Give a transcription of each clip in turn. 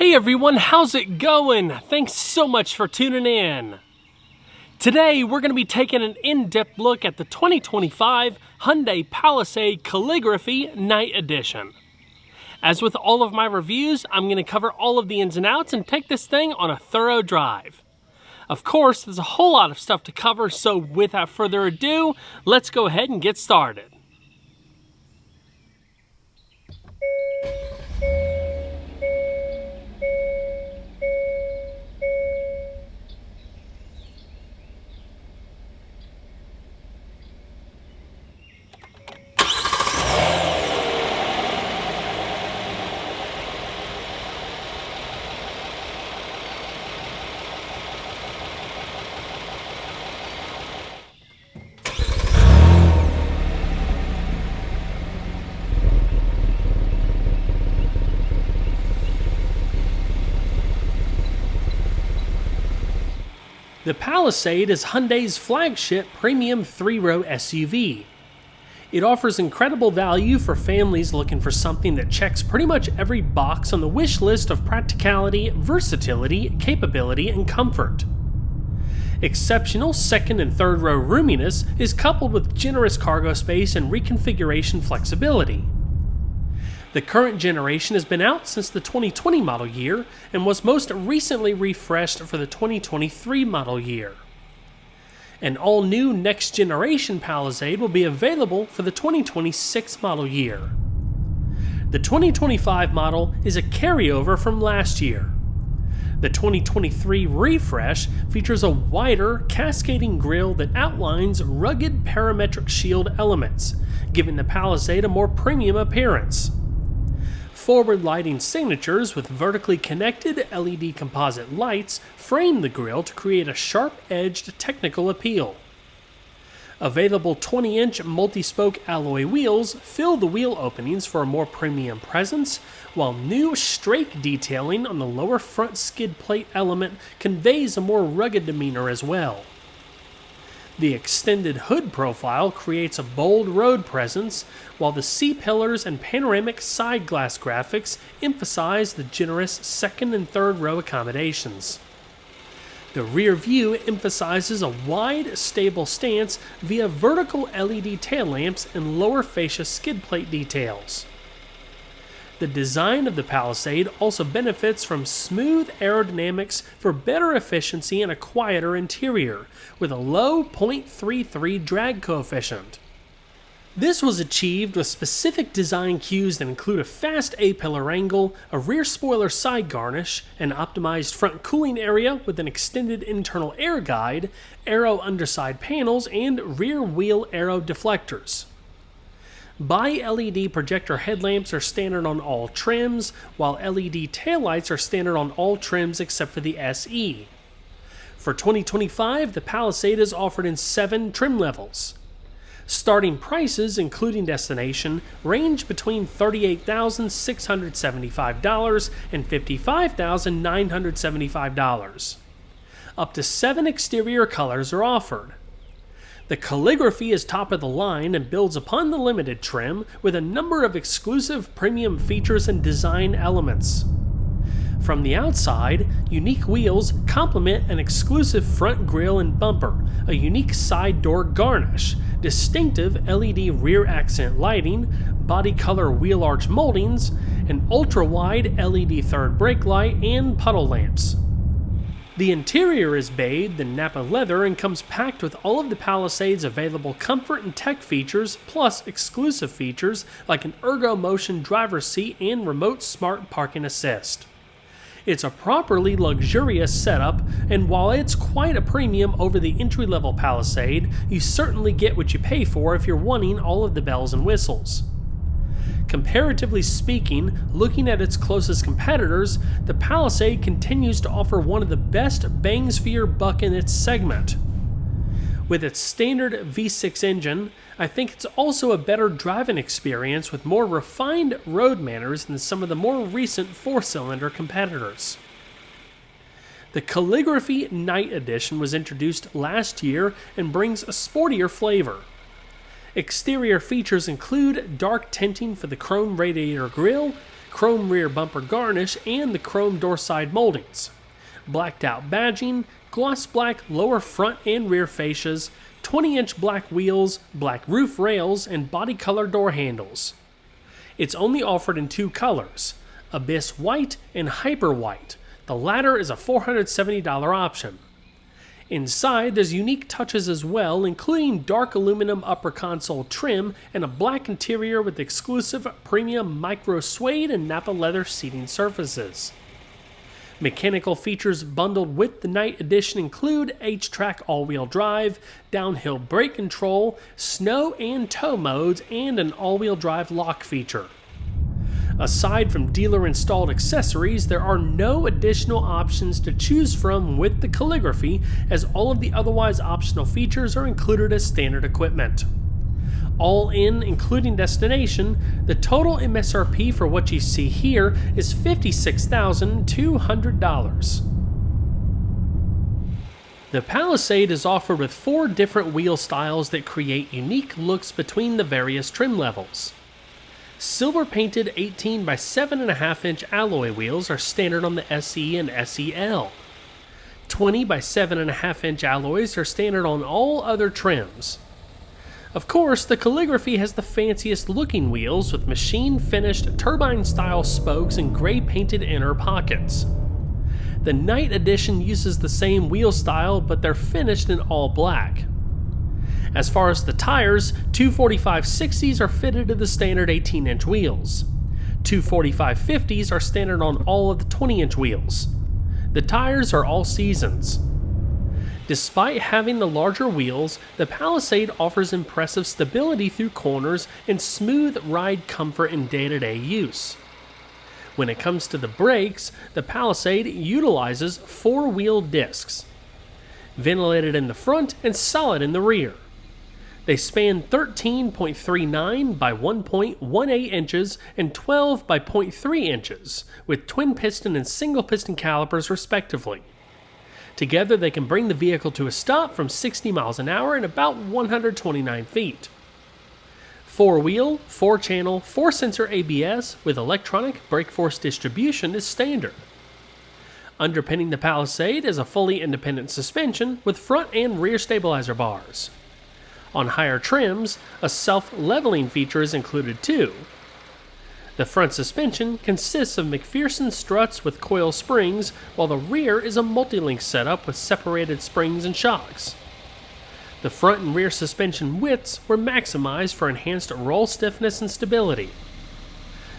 Hey everyone, how's it going? Thanks so much for tuning in. Today we're going to be taking an in-depth look at the 2025 Hyundai Palisade Calligraphy Night Edition. As with all of my reviews, I'm going to cover all of the ins and outs and take this thing on a thorough drive. Of course, there's a whole lot of stuff to cover, so without further ado, let's go ahead and get started. The Palisade is Hyundai's flagship premium three-row SUV. It offers incredible value for families looking for something that checks pretty much every box on the wish list of practicality, versatility, capability, and comfort. Exceptional second and third row roominess is coupled with generous cargo space and reconfiguration flexibility. The current generation has been out since the 2020 model year and was most recently refreshed for the 2023 model year. An all-new next-generation Palisade will be available for the 2026 model year. The 2025 model is a carryover from last year. The 2023 refresh features a wider, cascading grille that outlines rugged parametric shield elements, giving the Palisade a more premium appearance. Forward lighting signatures with vertically connected LED composite lights frame the grille to create a sharp-edged technical appeal. Available 20-inch multi-spoke alloy wheels fill the wheel openings for a more premium presence, while new strake detailing on the lower front skid plate element conveys a more rugged demeanor as well. The extended hood profile creates a bold road presence, while the C-pillars and panoramic side glass graphics emphasize the generous second and third row accommodations. The rear view emphasizes a wide, stable stance via vertical LED tail lamps and lower fascia skid plate details. The design of the Palisade also benefits from smooth aerodynamics for better efficiency and a quieter interior, with a low 0.33 drag coefficient. This was achieved with specific design cues that include a fast A-pillar angle, a rear spoiler side garnish, an optimized front cooling area with an extended internal air guide, aero underside panels, and rear wheel aero deflectors. Bi-LED projector headlamps are standard on all trims, while LED taillights are standard on all trims except for the SE. For 2025, the Palisade is offered in 7 trim levels. Starting prices, including destination, range between $38,675 and $55,975. Up to 7 exterior colors are offered. The Calligraphy is top of the line and builds upon the limited trim with a number of exclusive premium features and design elements. From the outside, unique wheels complement an exclusive front grille and bumper, a unique side door garnish, distinctive LED rear accent lighting, body color wheel arch moldings, an ultra-wide LED third brake light, and puddle lamps. The interior is bathed in Nappa leather and comes packed with all of the Palisade's available comfort and tech features, plus exclusive features like an Ergo Motion driver's seat and remote smart parking assist. It's a properly luxurious setup, and while it's quite a premium over the entry-level Palisade, you certainly get what you pay for if you're wanting all of the bells and whistles. Comparatively speaking, looking at its closest competitors, the Palisade continues to offer one of the best bangs for your buck in its segment. With its standard V6 engine, I think it's also a better driving experience with more refined road manners than some of the more recent four-cylinder competitors. The Calligraphy Night Edition was introduced last year and brings a sportier flavor. Exterior features include dark tinting for the chrome radiator grille, chrome rear bumper garnish and the chrome door side moldings, blacked out badging, gloss black lower front and rear fascias, 20-inch black wheels, black roof rails, and body color door handles. It's only offered in two colors, Abyss White and Hyper White. The latter is a $470 option. Inside, there's unique touches as well, including dark aluminum upper console trim and a black interior with exclusive premium micro suede and Nappa leather seating surfaces. Mechanical features bundled with the Night Edition include H-Track all-wheel drive, downhill brake control, snow and tow modes, and an all-wheel drive lock feature. Aside from dealer-installed accessories, there are no additional options to choose from with the Calligraphy, as all of the otherwise optional features are included as standard equipment. All in, including destination, the total MSRP for what you see here is $56,200. The Palisade is offered with 4 different wheel styles that create unique looks between the various trim levels. Silver painted 18 by 7.5 inch alloy wheels are standard on the SE and SEL. 20 by 7.5 inch alloys are standard on all other trims. Of course, the Calligraphy has the fanciest looking wheels with machine finished turbine style spokes and gray painted inner pockets. The Night Edition uses the same wheel style, but they're finished in all black. As far as the tires, 245/60s are fitted to the standard 18-inch wheels. 245/50s are standard on all of the 20-inch wheels. The tires are all seasons. Despite having the larger wheels, the Palisade offers impressive stability through corners and smooth ride comfort in day-to-day use. When it comes to the brakes, the Palisade utilizes 4-wheel discs, ventilated in the front and solid in the rear. They span 13.39 by 1.18 inches and 12 by 0.3 inches, with twin piston and single piston calipers respectively. Together they can bring the vehicle to a stop from 60 miles an hour in about 129 feet. 4-wheel, 4-channel, 4-sensor ABS with electronic brake force distribution is standard. Underpinning the Palisade is a fully independent suspension with front and rear stabilizer bars. On higher trims, a self-leveling feature is included too. The front suspension consists of McPherson struts with coil springs, while the rear is a multi-link setup with separated springs and shocks. The front and rear suspension widths were maximized for enhanced roll stiffness and stability.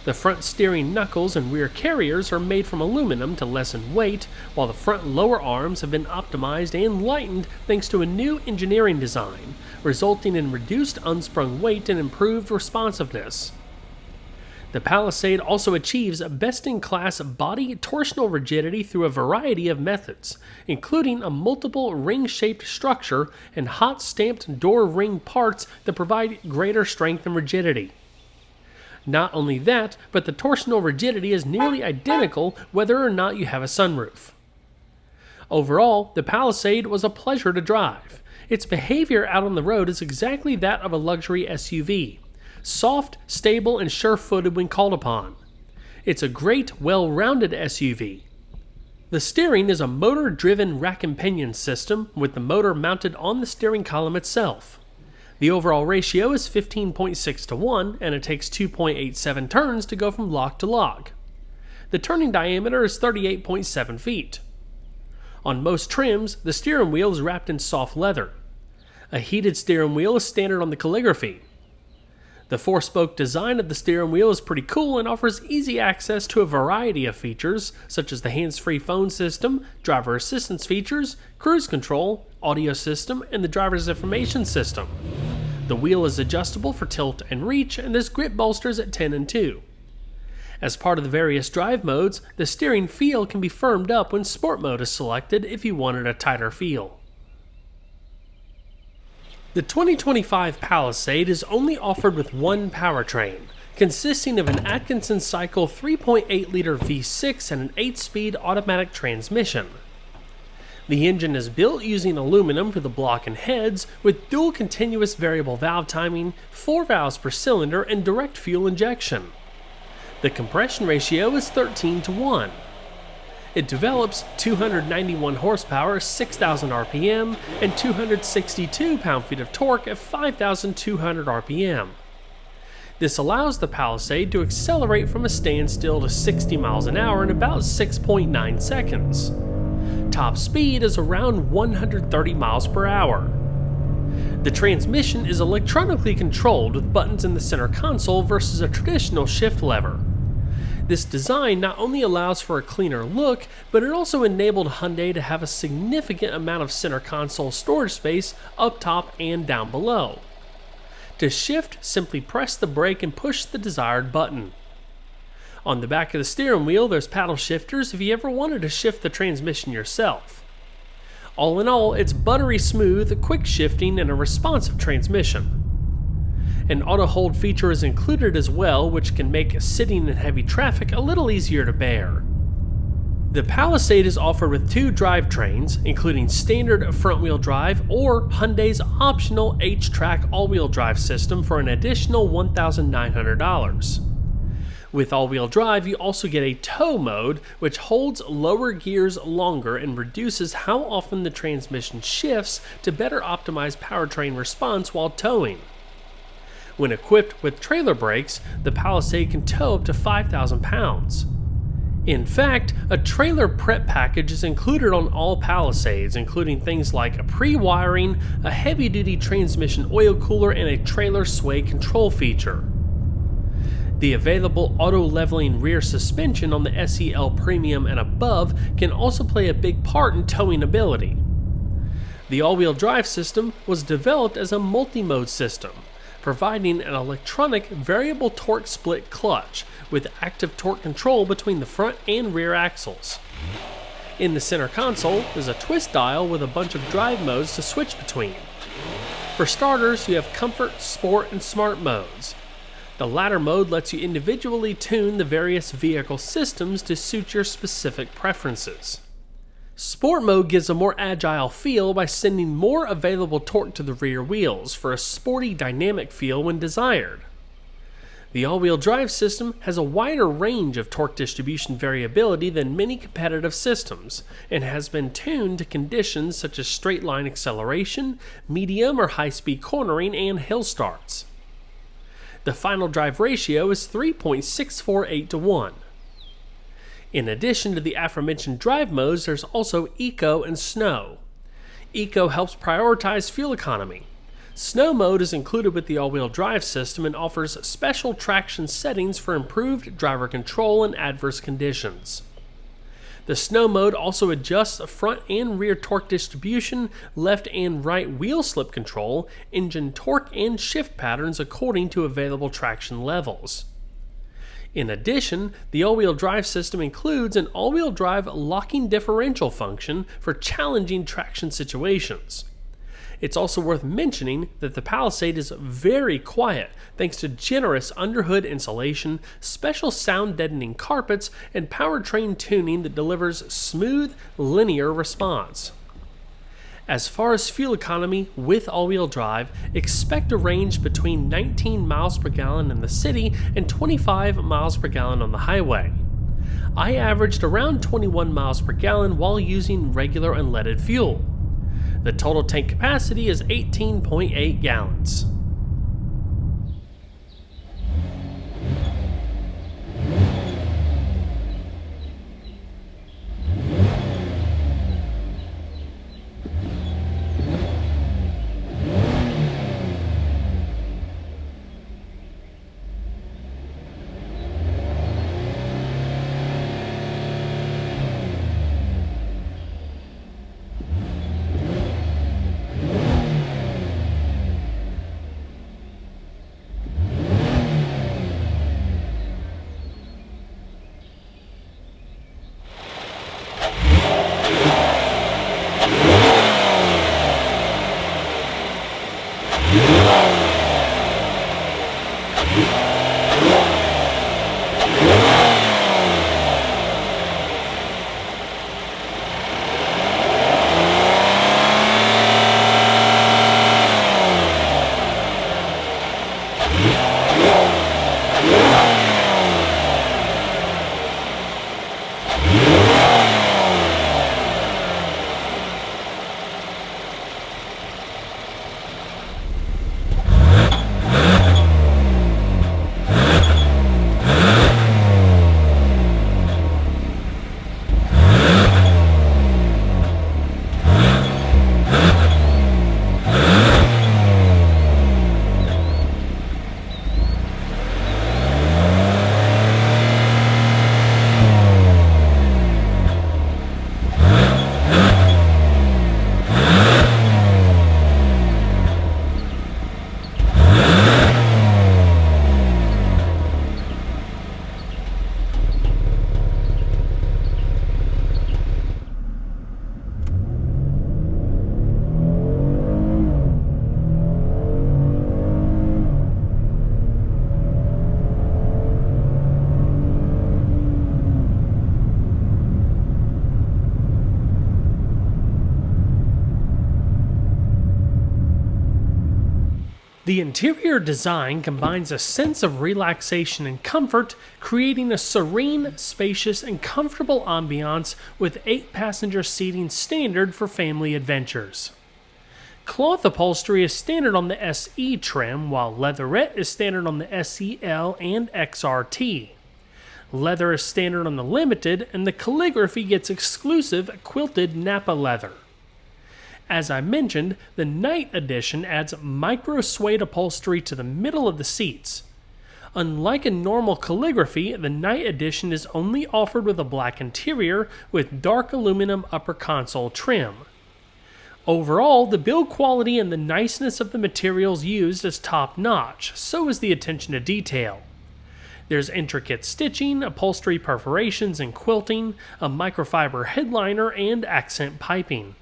The front steering knuckles and rear carriers are made from aluminum to lessen weight, while the front and lower arms have been optimized and lightened thanks to a new engineering design, resulting in reduced unsprung weight and improved responsiveness. The Palisade also achieves best-in-class body torsional rigidity through a variety of methods, including a multiple ring-shaped structure and hot-stamped door ring parts that provide greater strength and rigidity. Not only that, but the torsional rigidity is nearly identical whether or not you have a sunroof. Overall, the Palisade was a pleasure to drive. Its behavior out on the road is exactly that of a luxury SUV. Soft, stable, and sure-footed when called upon. It's a great, well-rounded SUV. The steering is a motor-driven rack and pinion system with the motor mounted on the steering column itself. The overall ratio is 15.6 to 1, and it takes 2.87 turns to go from lock to lock. The turning diameter is 38.7 feet. On most trims, the steering wheel is wrapped in soft leather. A heated steering wheel is standard on the Calligraphy. The 4-spoke design of the steering wheel is pretty cool and offers easy access to a variety of features, such as the hands-free phone system, driver assistance features, cruise control, audio system, and the driver's information system. The wheel is adjustable for tilt and reach, and there's grip bolsters at 10 and 2. As part of the various drive modes, the steering feel can be firmed up when Sport mode is selected if you wanted a tighter feel. The 2025 Palisade is only offered with one powertrain, consisting of an Atkinson Cycle 3.8-liter V6 and an 8-speed automatic transmission. The engine is built using aluminum for the block and heads, with dual continuous variable valve timing, 4 valves per cylinder, and direct fuel injection. The compression ratio is 13:1. It develops 291 horsepower, 6,000 RPM, and 262 pound-feet of torque at 5,200 RPM. This allows the Palisade to accelerate from a standstill to 60 miles an hour in about 6.9 seconds. Top speed is around 130 miles per hour. The transmission is electronically controlled with buttons in the center console versus a traditional shift lever. This design not only allows for a cleaner look, but it also enabled Hyundai to have a significant amount of center console storage space up top and down below. To shift, simply press the brake and push the desired button. On the back of the steering wheel, there's paddle shifters if you ever wanted to shift the transmission yourself. All in all, it's buttery smooth, quick shifting, and a responsive transmission. An auto hold feature is included as well, which can make sitting in heavy traffic a little easier to bear. The Palisade is offered with two drivetrains, including standard front-wheel drive or Hyundai's optional H-Track all-wheel drive system for an additional $1,900. With all-wheel drive, you also get a tow mode, which holds lower gears longer and reduces how often the transmission shifts to better optimize powertrain response while towing. When equipped with trailer brakes, the Palisade can tow up to 5,000 pounds. In fact, a trailer prep package is included on all Palisades, including things like a pre-wiring, a heavy-duty transmission oil cooler, and a trailer sway control feature. The available auto-leveling rear suspension on the SEL Premium and above can also play a big part in towing ability. The all-wheel drive system was developed as a multi-mode system, providing an electronic variable torque split clutch with active torque control between the front and rear axles. In the center console is a twist dial with a bunch of drive modes to switch between. For starters, you have Comfort, Sport, and Smart modes. The latter mode lets you individually tune the various vehicle systems to suit your specific preferences. Sport mode gives a more agile feel by sending more available torque to the rear wheels for a sporty, dynamic feel when desired. The all-wheel drive system has a wider range of torque distribution variability than many competitive systems and has been tuned to conditions such as straight-line acceleration, medium or high-speed cornering, and hill starts. The final drive ratio is 3.648:1. In addition to the aforementioned drive modes, there's also Eco and Snow. Eco helps prioritize fuel economy. Snow mode is included with the all-wheel drive system and offers special traction settings for improved driver control in adverse conditions. The Snow mode also adjusts front and rear torque distribution, left and right wheel slip control, engine torque, and shift patterns according to available traction levels. In addition, the all-wheel drive system includes an all-wheel drive locking differential function for challenging traction situations. It's also worth mentioning that the Palisade is very quiet thanks to generous underhood insulation, special sound deadening carpets, and powertrain tuning that delivers smooth, linear response. As far as fuel economy with all-wheel drive, expect a range between 19 miles per gallon in the city and 25 miles per gallon on the highway. I averaged around 21 miles per gallon while using regular unleaded fuel. The total tank capacity is 18.8 gallons. The interior design combines a sense of relaxation and comfort, creating a serene, spacious, and comfortable ambiance with 8-passenger seating standard for family adventures. Cloth upholstery is standard on the SE trim, while leatherette is standard on the SEL and XRT. Leather is standard on the Limited, and the Calligraphy gets exclusive quilted Napa leather. As I mentioned, the Night Edition adds micro suede upholstery to the middle of the seats. Unlike a normal Calligraphy, the Night Edition is only offered with a black interior with dark aluminum upper console trim. Overall, the build quality and the niceness of the materials used is top-notch, so is the attention to detail. There's intricate stitching, upholstery perforations and quilting, a microfiber headliner, and accent piping.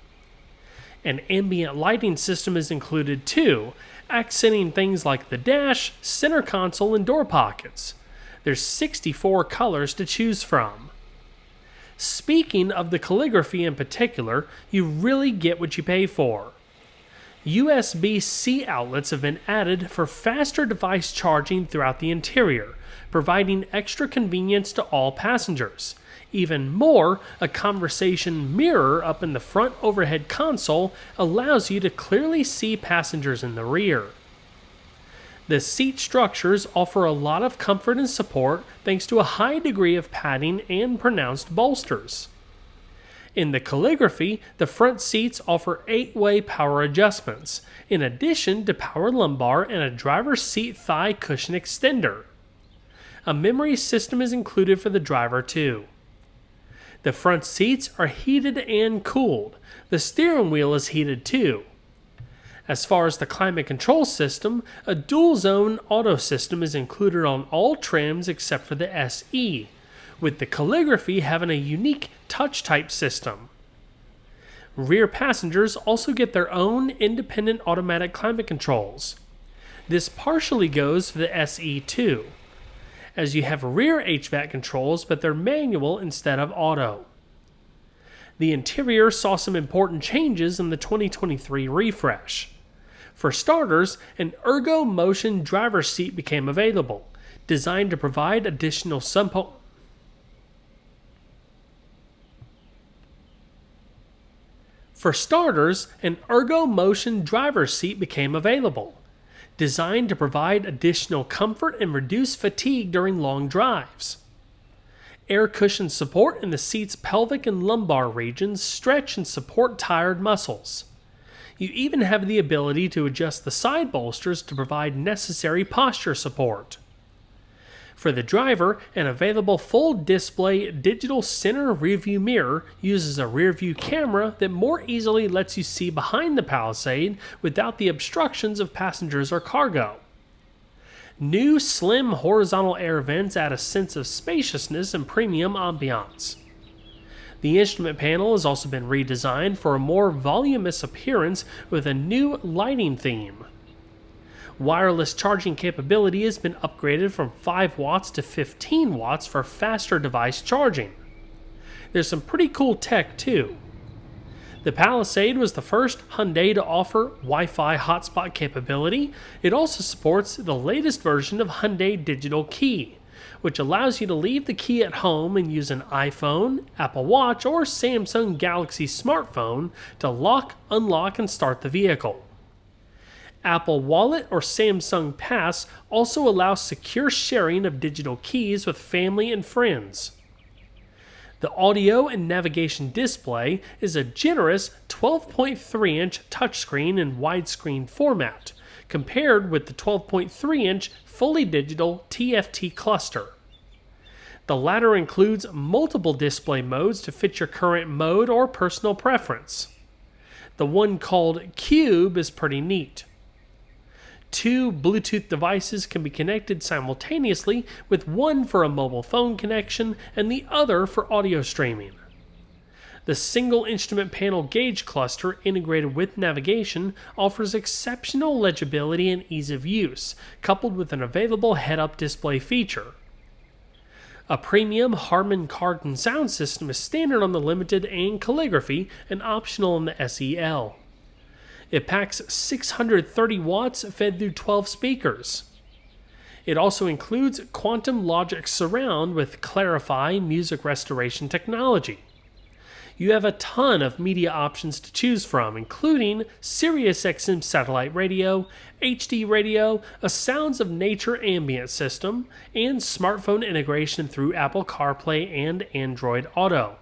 An ambient lighting system is included too, accenting things like the dash, center console, and door pockets. There's 64 colors to choose from. Speaking of the Calligraphy in particular, you really get what you pay for. USB-C outlets have been added for faster device charging throughout the interior, providing extra convenience to all passengers. Even more, a conversation mirror up in the front overhead console allows you to clearly see passengers in the rear. The seat structures offer a lot of comfort and support thanks to a high degree of padding and pronounced bolsters. In the Calligraphy, the front seats offer 8-way power adjustments, in addition to power lumbar and a driver's seat thigh cushion extender. A memory system is included for the driver too. The front seats are heated and cooled. The steering wheel is heated too. As far as the climate control system, a dual-zone auto system is included on all trims except for the SE, with the Calligraphy having a unique touch-type system. Rear passengers also get their own independent automatic climate controls. This partially goes for the SE too, as you have rear HVAC controls, but they're manual instead of auto. The interior saw some important changes in the 2023 refresh. For starters, an Ergo Motion driver's seat became available, designed to provide additional support. Designed to provide additional comfort and reduce fatigue during long drives. Air cushion support in the seat's pelvic and lumbar regions stretch and support tired muscles. You even have the ability to adjust the side bolsters to provide necessary posture support. For the driver, an available full-display digital center rearview mirror uses a rearview camera that more easily lets you see behind the Palisade without the obstructions of passengers or cargo. New slim horizontal air vents add a sense of spaciousness and premium ambiance. The instrument panel has also been redesigned for a more voluminous appearance with a new lighting theme. Wireless charging capability has been upgraded from 5 watts to 15 watts for faster device charging. There's some pretty cool tech too. The Palisade was the first Hyundai to offer Wi-Fi hotspot capability. It also supports the latest version of Hyundai Digital Key, which allows you to leave the key at home and use an iPhone, Apple Watch, or Samsung Galaxy smartphone to lock, unlock, and start the vehicle. Apple Wallet or Samsung Pass also allows secure sharing of digital keys with family and friends. The audio and navigation display is a generous 12.3-inch touchscreen in widescreen format, compared with the 12.3-inch fully digital TFT cluster. The latter includes multiple display modes to fit your current mode or personal preference. The one called Cube is pretty neat. 2 Bluetooth devices can be connected simultaneously, with one for a mobile phone connection and the other for audio streaming. The single instrument panel gauge cluster integrated with navigation offers exceptional legibility and ease of use, coupled with an available head-up display feature. A premium Harman Kardon sound system is standard on the Limited and Calligraphy and optional on the SEL. It packs 630 watts fed through 12 speakers. It also includes Quantum Logic Surround with Clarify music restoration technology. You have a ton of media options to choose from, including SiriusXM satellite radio, HD radio, a Sounds of Nature ambient system, and smartphone integration through Apple CarPlay and Android Auto.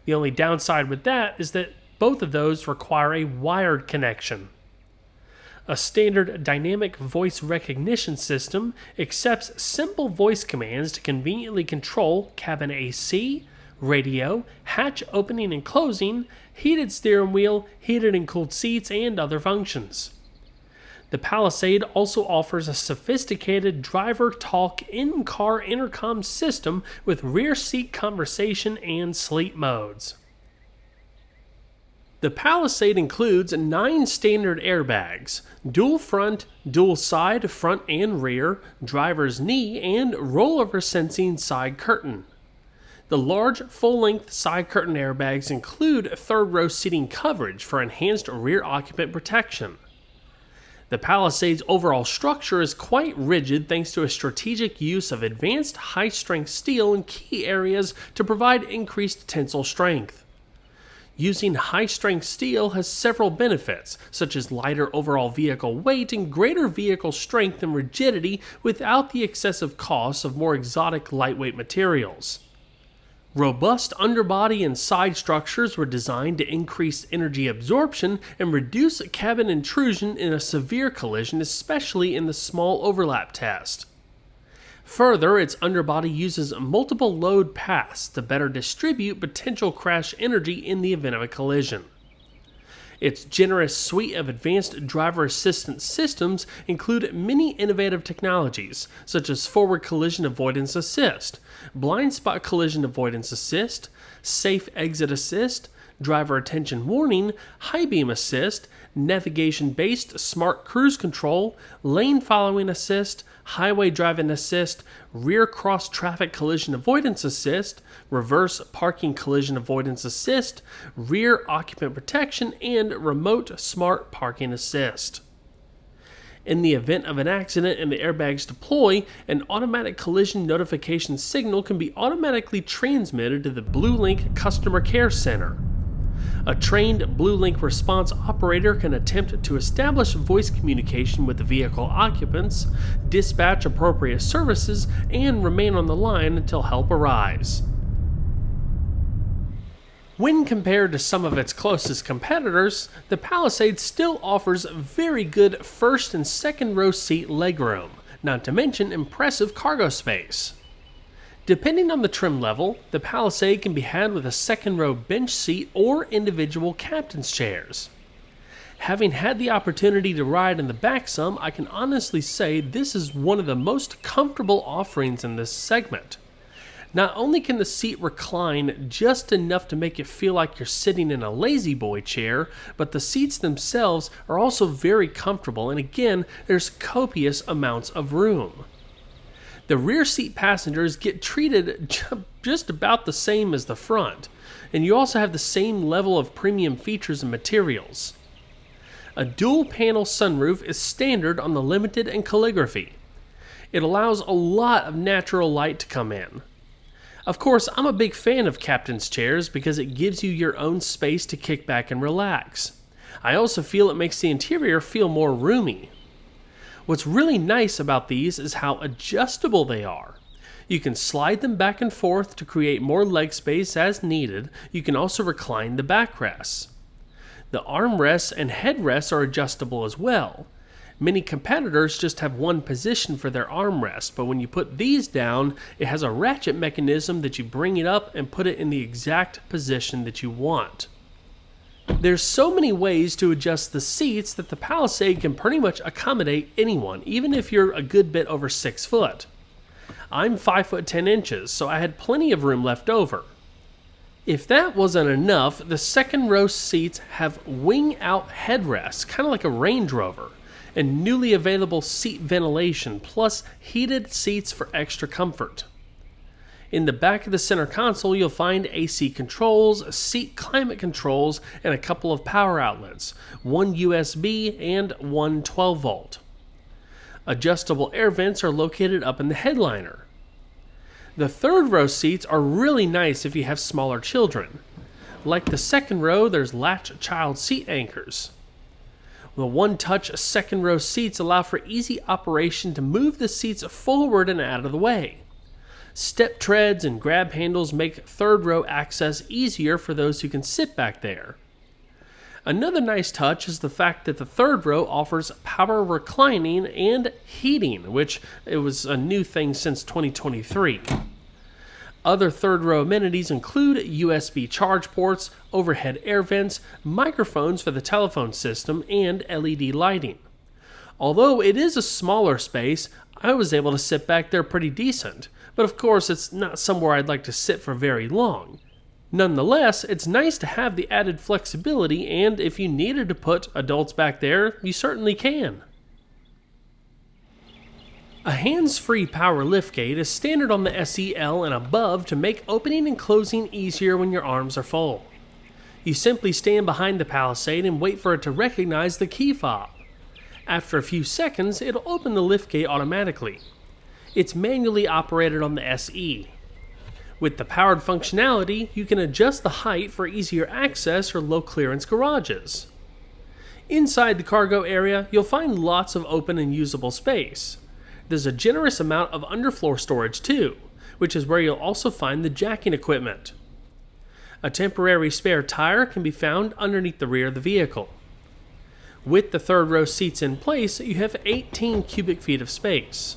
The only downside with that is that both of those require a wired connection. A standard dynamic voice recognition system accepts simple voice commands to conveniently control cabin AC, radio, hatch opening and closing, heated steering wheel, heated and cooled seats, and other functions. The Palisade also offers a sophisticated driver talk in-car intercom system with rear seat conversation and sleep modes. The Palisade includes 9 standard airbags, dual front, dual side, front and rear, driver's knee, and rollover sensing side curtain. The large, full-length side curtain airbags include third-row seating coverage for enhanced rear occupant protection. The Palisade's overall structure is quite rigid thanks to a strategic use of advanced high-strength steel in key areas to provide increased tensile strength. Using high-strength steel has several benefits, such as lighter overall vehicle weight and greater vehicle strength and rigidity without the excessive costs of more exotic lightweight materials. Robust underbody and side structures were designed to increase energy absorption and reduce cabin intrusion in a severe collision, especially in the small overlap test. Further, its underbody uses multiple load paths to better distribute potential crash energy in the event of a collision. Its generous suite of advanced driver assistance systems include many innovative technologies, such as forward collision avoidance assist, blind spot collision avoidance assist, safe exit assist, driver attention warning, high beam assist, navigation-based smart cruise control, lane following assist, highway driving assist, rear cross traffic collision avoidance assist, reverse parking collision avoidance assist, rear occupant protection, and remote smart parking assist. In the event of an accident and the airbags deploy, an automatic collision notification signal can be automatically transmitted to the BlueLink Customer Care Center. A trained BlueLink response operator can attempt to establish voice communication with the vehicle occupants, dispatch appropriate services, and remain on the line until help arrives. When compared to some of its closest competitors, the Palisade still offers very good first and second row seat legroom, not to mention impressive cargo space. Depending on the trim level, the Palisade can be had with a second row bench seat or individual captain's chairs. Having had the opportunity to ride in the back some, I can honestly say this is one of the most comfortable offerings in this segment. Not only can the seat recline just enough to make it feel like you're sitting in a lazy boy chair, but the seats themselves are also very comfortable, and again, there's copious amounts of room. The rear seat passengers get treated just about the same as the front, and you also have the same level of premium features and materials. A dual panel sunroof is standard on the Limited and Calligraphy. It allows a lot of natural light to come in. Of course, I'm a big fan of captain's chairs because it gives you your own space to kick back and relax. I also feel it makes the interior feel more roomy. What's really nice about these is how adjustable they are. You can slide them back and forth to create more leg space as needed. You can also recline the backrests. The armrests and headrests are adjustable as well. Many competitors just have one position for their armrest, but when you put these down, it has a ratchet mechanism that you bring it up and put it in the exact position that you want. There's so many ways to adjust the seats that the Palisade can pretty much accommodate anyone, even if you're a good bit over 6 foot. I'm 5 foot 10 inches, so I had plenty of room left over. If that wasn't enough, the second row seats have wing-out headrests, kind of like a Range Rover, and newly available seat ventilation, plus heated seats for extra comfort. In the back of the center console, you'll find AC controls, seat climate controls, and a couple of power outlets, one USB and one 12-volt. Adjustable air vents are located up in the headliner. The third row seats are really nice if you have smaller children. Like the second row, there's latch child seat anchors. The one-touch second row seats allow for easy operation to move the seats forward and out of the way. Step treads and grab handles make third row access easier for those who can sit back there. Another nice touch is the fact that the third row offers power reclining and heating, which it was a new thing since 2023. Other third row amenities include USB charge ports, overhead air vents, microphones for the telephone system, and LED lighting. Although it is a smaller space, I was able to sit back there pretty decent, but of course it's not somewhere I'd like to sit for very long. Nonetheless, it's nice to have the added flexibility, and if you needed to put adults back there, you certainly can. A hands-free power liftgate is standard on the SEL and above to make opening and closing easier when your arms are full. You simply stand behind the Palisade and wait for it to recognize the key fob. After a few seconds, it'll open the liftgate automatically. It's manually operated on the SE. With the powered functionality, you can adjust the height for easier access or low-clearance garages. Inside the cargo area, you'll find lots of open and usable space. There's a generous amount of underfloor storage too, which is where you'll also find the jacking equipment. A temporary spare tire can be found underneath the rear of the vehicle. With the third row seats in place, you have 18 cubic feet of space.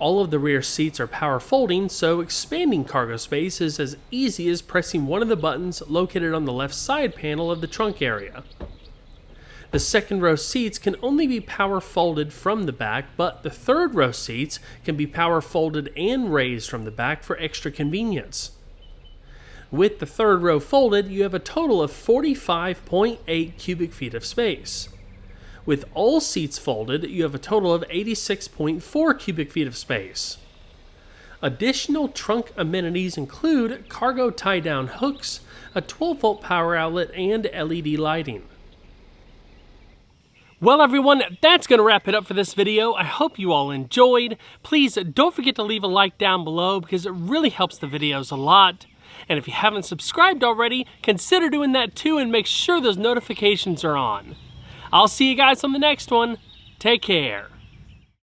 All of the rear seats are power folding, so expanding cargo space is as easy as pressing one of the buttons located on the left side panel of the trunk area. The second row seats can only be power folded from the back, but the third row seats can be power folded and raised from the back for extra convenience. With the third row folded, you have a total of 45.8 cubic feet of space. With all seats folded, you have a total of 86.4 cubic feet of space. Additional trunk amenities include cargo tie-down hooks, a 12-volt power outlet, and LED lighting. Well everyone, that's going to wrap it up for this video. I hope you all enjoyed. Please don't forget to leave a like down below because it really helps the videos a lot. And if you haven't subscribed already, consider doing that too and make sure those notifications are on. I'll see you guys on the next one. Take care.